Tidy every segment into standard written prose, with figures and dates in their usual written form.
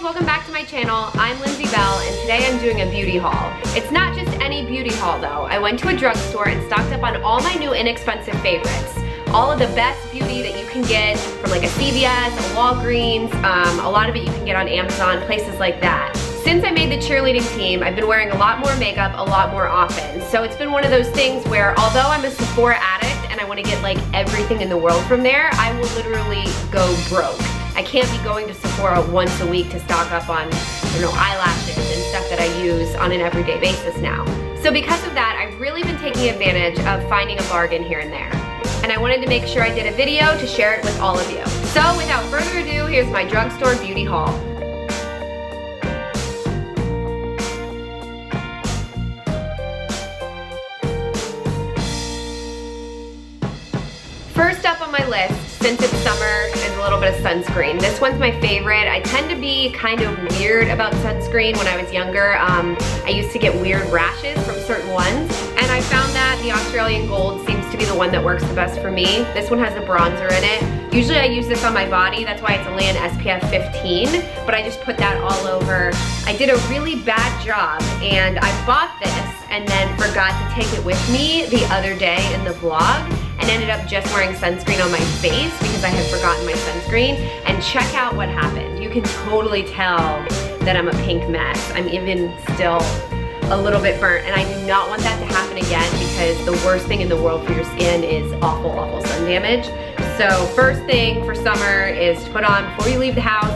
welcome back to my channel. I'm Lindsay Bell and today I'm doing a beauty haul. It's not just any beauty haul though. I went to a drugstore and stocked up on all my new inexpensive favorites. All of the best beauty that you can get from like a CVS, a Walgreens, a lot of it you can get on Amazon, places like that. Since I made the cheerleading team, I've been wearing a lot more makeup a lot more often. So it's been one of those things where although I'm a Sephora addict and I want to get like everything in the world from there, I will literally go broke. I can't be going to Sephora once a week to stock up on, you know, eyelashes and stuff that I use on an everyday basis now. So because of that, I've really been taking advantage of finding a bargain here and there. And I wanted to make sure I did a video to share it with all of you. So without further ado, here's my drugstore beauty haul. First up on my list, since it's summer, is a little bit of sunscreen. This one's my favorite. I tend to be kind of weird about sunscreen when I was younger. I used to get weird rashes from certain ones, and I found that the Australian Gold seems to be the one that works the best for me. This one has a bronzer in it. Usually I use this on my body, that's why it's only an SPF 15, but I just put that all over. I did a really bad job, and I bought this and then forgot to take it with me the other day in the vlog, and ended up just wearing sunscreen on my face because I had forgotten my sunscreen. And check out what happened. You can totally tell that I'm a pink mess. I'm even still a little bit burnt, and I do not want that to happen again because the worst thing in the world for your skin is awful, awful sun damage. So first thing for summer is to put on before you leave the house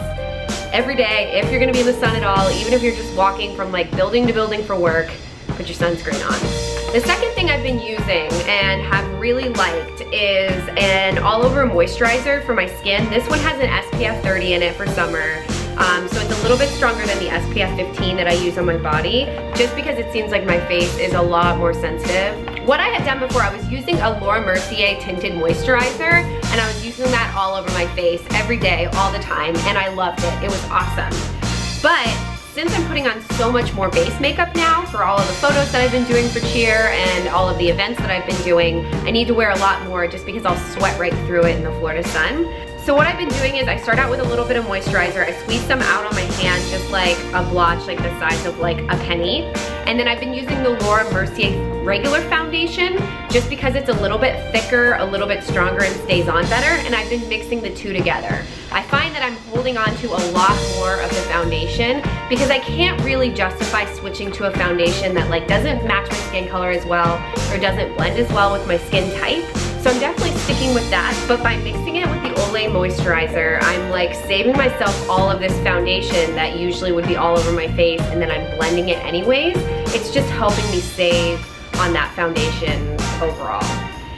every day, if you're gonna be in the sun at all, even if you're just walking from like building to building for work, put your sunscreen on. The second thing I've been using and have really liked is an all-over moisturizer for my skin. This one has an SPF 30 in it for summer. So it's a little bit stronger than the SPF 15 that I use on my body, just because it seems like my face is a lot more sensitive. What I had done before, I was using a Mercier tinted moisturizer, and I was using that all over my face every day, all the time, and I loved it. It was awesome. But since I'm putting on so much more base makeup now for all of the photos that I've been doing for cheer and all of the events that I've been doing, I need to wear a lot more just because I'll sweat right through it in the Florida sun. So what I've been doing is I start out with a little bit of moisturizer, I squeeze some out on my hand just like a blotch like the size of like a penny, and then I've been using the Mercier regular foundation just because it's a little bit thicker, a little bit stronger, and stays on better, and I've been mixing the two together. I find that I'm holding on to a lot more of the foundation because I can't really justify switching to a foundation that like doesn't match my skin color as well or doesn't blend as well with my skin type. So I'm definitely sticking with that, but by mixing it with the Olay moisturizer, I'm like saving myself all of this foundation that usually would be all over my face, and then I'm blending it anyways. It's just helping me save on that foundation overall.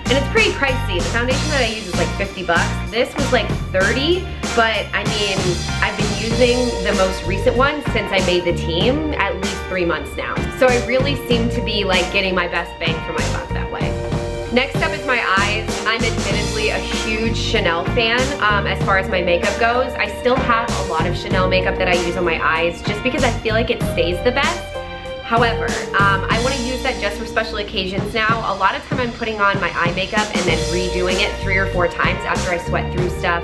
And it's pretty pricey. The foundation that I use is like 50 bucks. This was like 30, but I mean, I've been using the most recent one since I made the team, at least 3 months now. So I really seem to be like getting my best bang for my buck that way. Next up is my eyes. I'm admittedly a huge Chanel fan as far as my makeup goes. I still have a lot of Chanel makeup that I use on my eyes just because I feel like it stays the best. However, I want to use that just for special occasions now. A lot of time I'm putting on my eye makeup and then redoing it 3 or 4 times after I sweat through stuff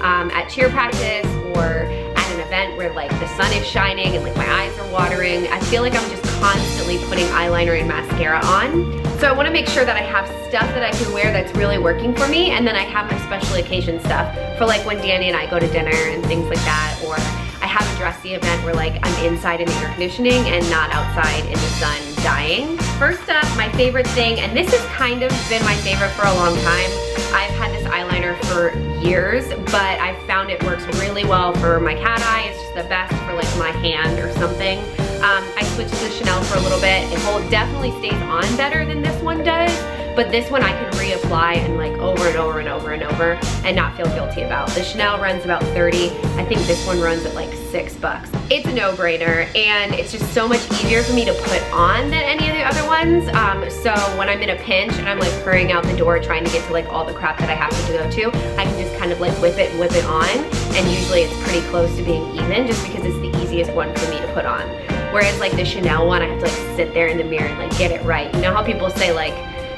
at cheer practice or at an event where like the sun is shining and like my eyes are watering. I feel like I'm just constantly putting eyeliner and mascara on. So I want to make sure that I have stuff that I can wear that's really working for me, and then I have my special occasion stuff for like when Danny and I go to dinner and things like that, or I have a dressy event where like I'm inside in the air conditioning and not outside in the sun dying. First up, my favorite thing, and this has kind of been my favorite for a long time. I've had this eyeliner for years, but I found it works really well for my cat eye. It's just the best for like my hand or something. I switched to the Chanel for a little bit. It definitely stays on better than this one does, but this one I can reapply and like over and over and over and over and not feel guilty about. The Chanel runs about 30. I think this one runs at like 6 bucks. It's a no-brainer, and it's just so much easier for me to put on than any of the other ones. So when I'm in a pinch and I'm like hurrying out the door trying to get to like all the crap that I have to go to, I can just kind of like whip it and whip it on, and usually it's pretty close to being even just because it's the easiest one for me to put on. Whereas like the Chanel one, I have to like sit there in the mirror and like get it right. You know how people say like,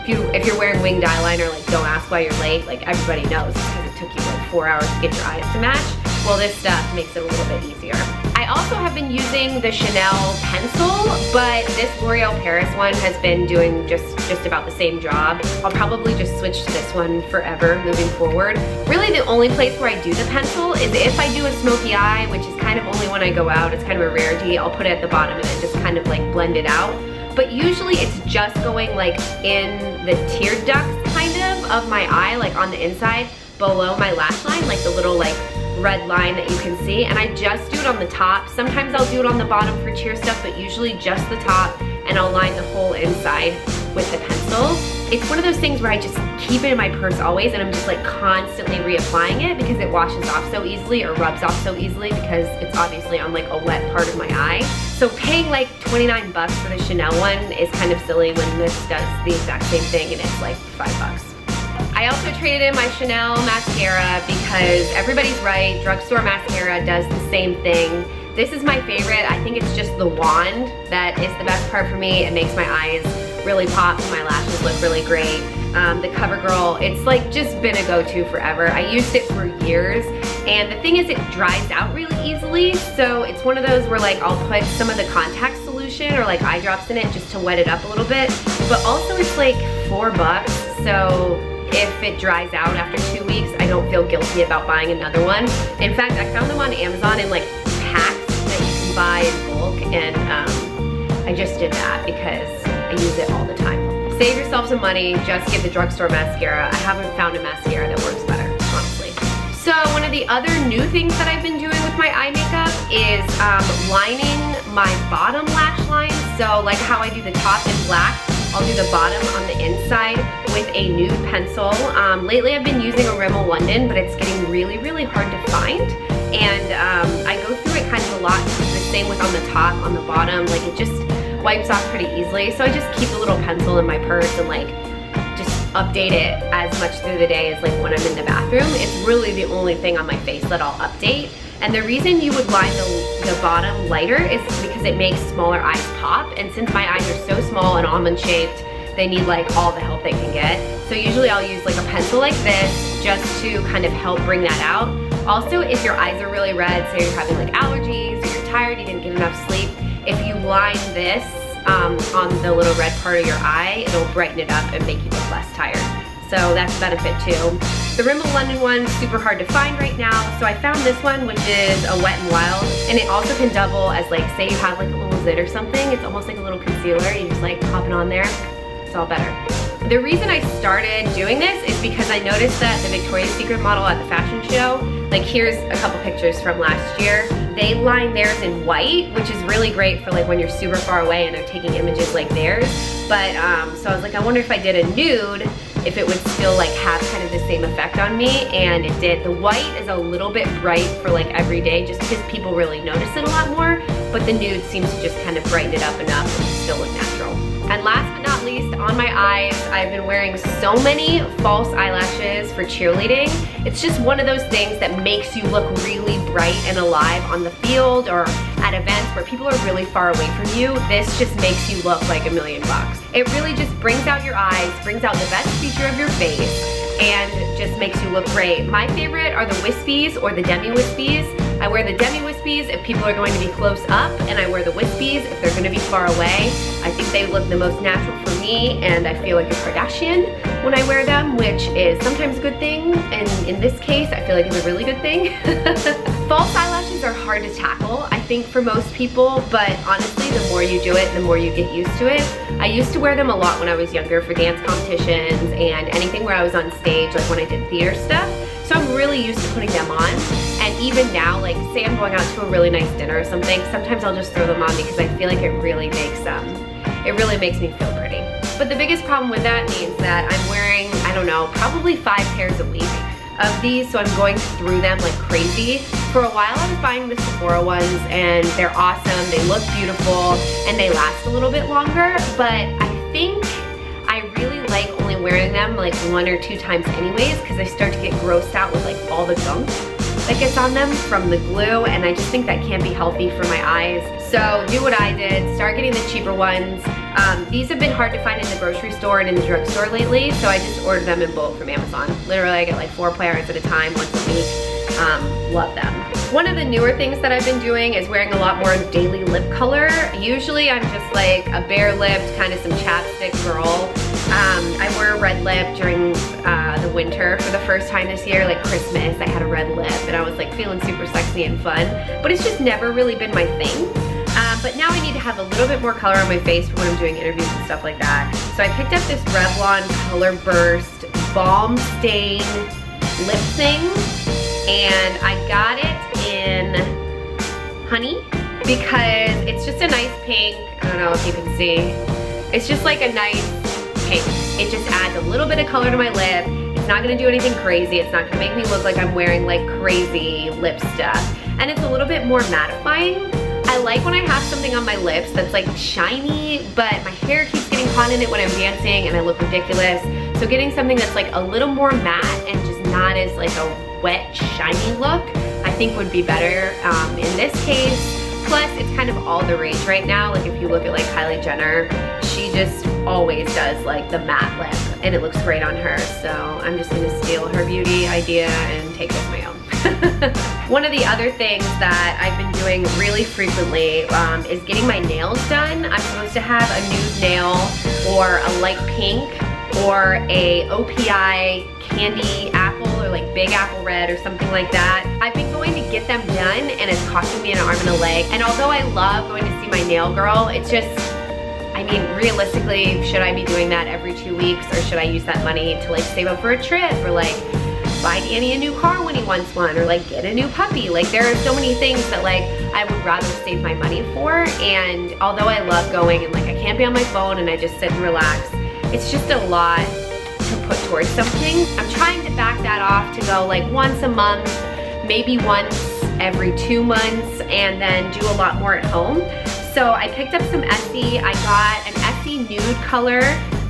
if you're wearing winged eyeliner, like don't ask why you're late, like everybody knows because it took you like 4 hours to get your eyes to match. Well, this stuff makes it a little bit easier. I I also have been using the Chanel pencil, but this L'Oreal Paris one has been doing just about the same job. I'll probably just switch to this one forever moving forward. Really the only place where I do the pencil is if I do a smoky eye, which is kind of only when I go out. It's kind of a rarity. I'll put it at the bottom and then just kind of like blend it out. But usually it's just going like in the tear ducts kind of my eye, like on the inside below my lash line, like the little like red line that you can see, and I just do it on the top. Sometimes I'll do it on the bottom for cheer stuff, but usually just the top, and I'll line the whole inside with the pencil. It's one of those things where I just keep it in my purse always, and I'm just like constantly reapplying it because it washes off so easily or rubs off so easily because it's obviously on like a wet part of my eye. So paying like 29 bucks for the Chanel one is kind of silly when this does the exact same thing and it's like 5 bucks. I also traded in my Chanel mascara because everybody's right, drugstore mascara does the same thing. This is my favorite. I think it's just the wand that is the best part for me. It makes my eyes really pop and my lashes look really great. The CoverGirl, it's like just been a go-to forever. I used it for years, and the thing is it dries out really easily, so it's one of those where like I'll put some of the contact solution or like eye drops in it just to wet it up a little bit, but also it's like 4 bucks, so if it dries out after 2 weeks, I don't feel guilty about buying another one. In fact, I found them on Amazon in like packs that you can buy in bulk, and I just did that because I use it all the time. Save yourself some money, just get the drugstore mascara. I haven't found a mascara that works better, honestly. So one of the other new things that I've been doing with my eye makeup is lining my bottom lash line. So like how I do the top in black, I'll do the bottom on the inside with a nude pencil. Lately I've been using a Rimmel London, but it's getting really, really hard to find. And I go through it kind of a lot. The same with on the top, on the bottom, like it just wipes off pretty easily. So I just keep a little pencil in my purse and like just update it as much through the day as like when I'm in the bathroom. It's really the only thing on my face that I'll update. And the reason you would line the bottom lighter is because it makes smaller eyes pop. And since my eyes are so small and almond shaped, they need like all the help they can get. So usually I'll use like a pencil like this just to kind of help bring that out. Also, if your eyes are really red, say you're having like allergies or you're tired, you didn't get enough sleep, if you line this on the little red part of your eye, it'll brighten it up and make you look less tired. So that's a benefit too. The Rimmel London one's super hard to find right now, so I found this one, which is a Wet n Wild, and it also can double as like, say you have like a little zit or something, it's almost like a little concealer, you just like pop it on there, it's all better. The reason I started doing this is because I noticed that the Victoria's Secret model at the fashion show, like here's a couple pictures from last year, they line theirs in white, which is really great for like when you're super far away and they're taking images like theirs. But so I was like, I wonder if I did a nude, if it would still like have kind of the same effect on me, and it did. The white is a little bit bright for like every day just because people really notice it a lot more, but the nude seems to just kind of brighten it up enough and still look natural. And last but not least, on my eyes, I've been wearing so many false eyelashes for cheerleading. It's just one of those things that makes you look really bright and alive on the field or at events where people are really far away from you. This just makes you look like $1 million. It really just brings out your eyes, brings out the best feature of your face, and just makes you look great. My favorite are the wispies or the demi-wispies. I wear the demi-wispies if people are going to be close up, and I wear the wispies if they're going to be far away. I think they look the most natural for me, and I feel like a Kardashian when I wear them, which is sometimes a good thing, and in this case, I feel like it's a really good thing. False eyelashes are hard to tackle, I think, for most people, but honestly, the more you do it, the more you get used to it. I used to wear them a lot when I was younger for dance competitions and anything where I was on stage, like when I did theater stuff. So I'm really used to putting them on. And even now, like say I'm going out to a really nice dinner or something, sometimes I'll just throw them on because I feel like it really makes me feel pretty. But the biggest problem with that means that I'm wearing, I don't know, probably 5 pairs a week of these, so I'm going through them like crazy. For a while I was buying the Sephora ones, and they're awesome, they look beautiful, and they last a little bit longer, but I think I really like only wearing them like 1 or 2 times anyways, because I start to get grossed out with like all the gunk that gets on them from the glue, and I just think that can't be healthy for my eyes. So do what I did, start getting the cheaper ones. These have been hard to find in the grocery store and in the drugstore lately, so I just ordered them in bulk from Amazon. Literally I get like 4 pairs at a time once a week. Love them. One of the newer things that I've been doing is wearing a lot more daily lip color. Usually I'm just like a bare lipped, kind of some chapstick girl. I wore a red lip during the winter for the first time this year, like Christmas. I had a red lip and I was like feeling super sexy and fun, but it's just never really been my thing. But now I need to have a little bit more color on my face for when I'm doing interviews and stuff like that. So I picked up this Revlon Colorburst Balm Stain lip thing, and I got it in Honey because it's just a nice pink. I don't know if you can see. It's just like a nice pink. It just adds a little bit of color to my lip. It's not gonna do anything crazy. It's not gonna make me look like I'm wearing like crazy lip stuff. And it's a little bit more mattifying. I like when I have something on my lips that's like shiny, but my hair keeps getting caught in it when I'm dancing and I look ridiculous. So getting something that's like a little more matte and just not as like a wet, shiny look, I think would be better in this case. Plus, it's kind of all the rage right now. Like if you look at like Kylie Jenner, she just always does like the matte lip and it looks great on her. So I'm just gonna steal her beauty idea and take it as my own. One of the other things that I've been doing really frequently is getting my nails done. I'm supposed to have a nude nail or a light pink or a OPI candy apple or like big apple red or something like that. I've been going to get them done and it's costing me an arm and a leg. And although I love going to see my nail girl, it's just, I mean, realistically, should I be doing that every 2 weeks or should I use that money to like save up for a trip or like buy Danny a new car when he wants one or like get a new puppy? Like there are so many things that like I would rather save my money for, and although I love going and like I can't be on my phone and I just sit and relax, it's just a lot to put towards something. I'm trying to back that off to go like once a month, maybe once every 2 months, and then do a lot more at home. So I picked up some Essie. I got an Essie nude color.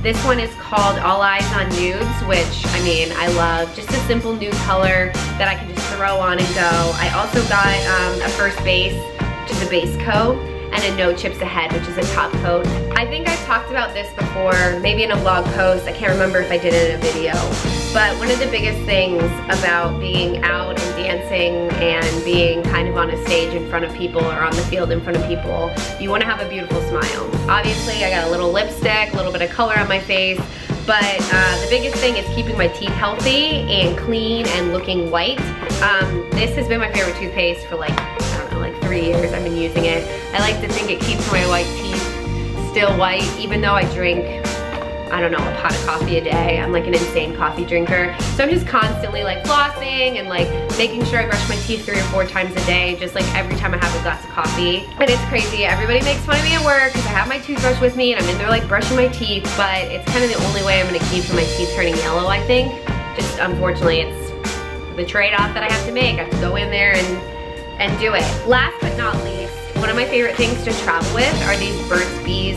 This one is called All Eyes on Nudes, which, I mean, I love. Just a simple nude color that I can just throw on and go. I also got a First Base, which is a base coat, and a No Chips Ahead, which is a top coat. I think I've talked about this before, maybe in a blog post. I can't remember if I did it in a video. But one of the biggest things about being out and dancing and being kind of on a stage in front of people or on the field in front of people, you want to have a beautiful smile. Obviously, I got a little lipstick, a little bit of color on my face, but the biggest thing is keeping my teeth healthy and clean and looking white. This has been my favorite toothpaste for like, I don't know, like 3 years I've been using it. I like to think it keeps my white teeth still white, even though I drink, I don't know, a pot of coffee a day. I'm like an insane coffee drinker. So I'm just constantly like flossing and like making sure I brush my teeth 3 or 4 times a day, just like every time I have a glass of coffee. And it's crazy. Everybody makes fun of me at work because I have my toothbrush with me and I'm in there like brushing my teeth, but it's kind of the only way I'm gonna keep from my teeth turning yellow, I think. Just unfortunately, it's the trade-off that I have to make. I have to go in there and do it. Last but not least, one of my favorite things to travel with are these Burt's Bees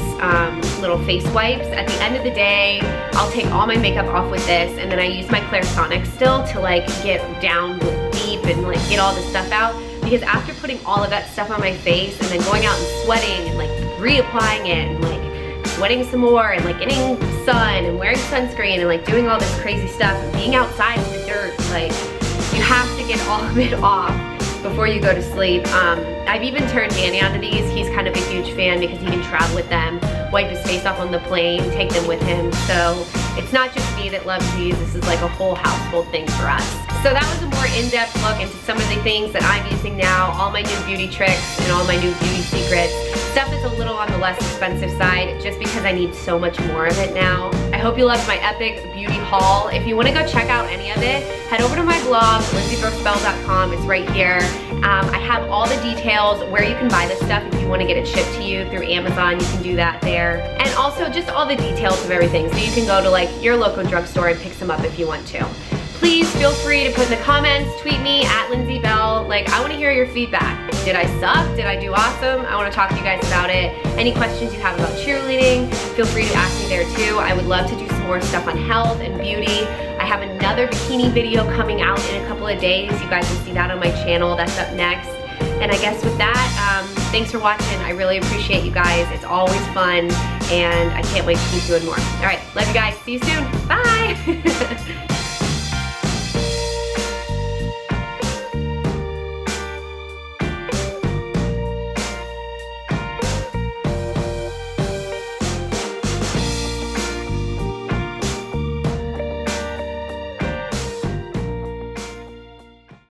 little face wipes. At the end of the day, I'll take all my makeup off with this, and then I use my Clairsonic still to like get down deep and like get all this stuff out, because after putting all of that stuff on my face and then going out and sweating and like reapplying it and like sweating some more and like getting sun and wearing sunscreen and like doing all this crazy stuff and being outside in the dirt, like you have to get all of it off before you go to sleep. I've even turned Danny onto these. He's kind of a huge fan because he can travel with them, wipe his face off on the plane, take them with him. So it's not just me that loves these. This is like a whole household thing for us. So that was a more in-depth look into some of the things that I'm using now, all my new beauty tricks and all my new beauty secrets. Stuff that's a little on the less expensive side just because I need so much more of it now. I hope you loved my epic beauty haul. If you want to go check out any of it, head over to my blog, lindsaybrooksbell.com. It's right here. I have all the details where you can buy this stuff. If you want to get it shipped to you through Amazon, you can do that there. And also just all the details of everything. So you can go to like your local drugstore and pick some up if you want to. Please feel free to put in the comments, tweet me at Lindsay Bell. Like, I want to hear your feedback. Did I suck? Did I do awesome? I want to talk to you guys about it. Any questions you have about cheerleading, feel free to ask me there too. I would love to do some more stuff on health and beauty. I have another bikini video coming out in a couple of days. You guys will see that on my channel. That's up next. And I guess with that, thanks for watching. I really appreciate you guys. It's always fun, and I can't wait to keep doing more. All right, love you guys. See you soon. Bye.